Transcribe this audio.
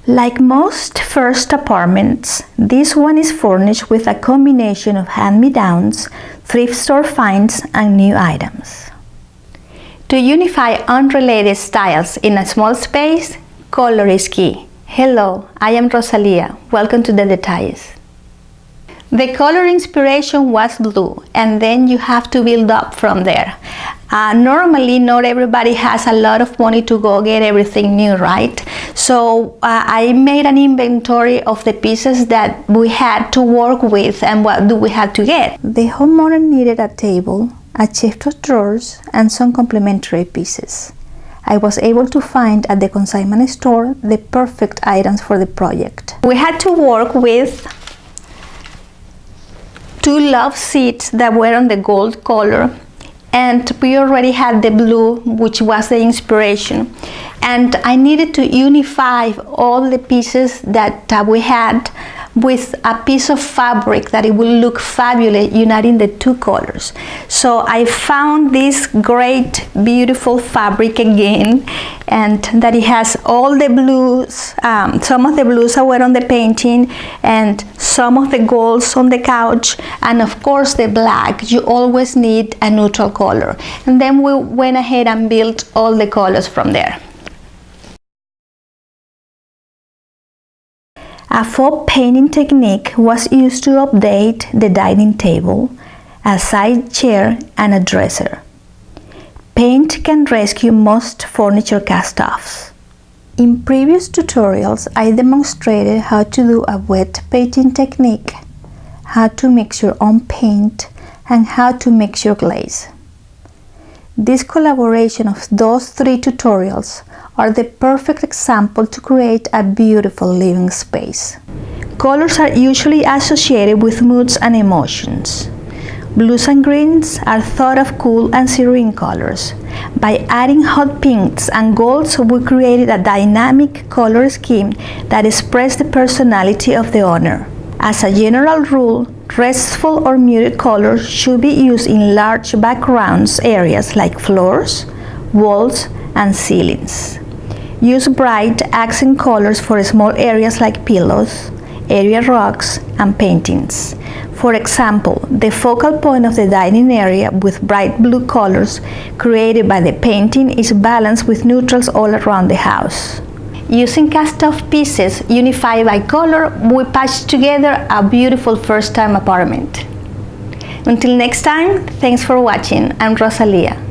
Like most first apartments, this one is furnished with a combination of hand-me-downs, thrift store finds, and new items. To unify unrelated styles in a small space, color is key. Hello, I am Rosalia. Welcome to The Detalles. The color inspiration was blue, and then you have to build up from there. Normally, not everybody has a lot of money to go get everything new, right? So I made an inventory of the pieces that we had to work with and what do we have to get. The homeowner needed a table, a chest of drawers, and some complementary pieces. I was able to find at the consignment store the perfect items for the project. We had to work with 2 love seats that were on the gold color, and we already had the blue, which was the inspiration. And I needed to unify all the pieces that we had with a piece of fabric that it will look fabulous uniting the 2 colors. So I found this great beautiful fabric again, and that it has all the blues, some of the blues that were on the painting, and some of the golds on the couch, and of course the black. You always need a neutral color. And then we went ahead and built all the colors from there. A faux painting technique was used to update the dining table, a side chair, and a dresser. Paint can rescue most furniture cast-offs. In previous tutorials, I demonstrated how to do a wet painting technique, how to mix your own paint, and how to mix your glaze. This collaboration of those 3 tutorials are the perfect example to create a beautiful living space. Colors are usually associated with moods and emotions. Blues and greens are thought of cool and serene colors. By adding hot pinks and golds, we created a dynamic color scheme that expressed the personality of the owner. As a general rule, restful or muted colors should be used in large backgrounds areas like floors, walls, and ceilings. Use bright accent colors for small areas like pillows, area rugs, and paintings. For example, the focal point of the dining area with bright blue colors created by the painting is balanced with neutrals all around the house. Using cast-off pieces unified by color, we patched together a beautiful first-time apartment. Until next time, thanks for watching. I'm Rosalia.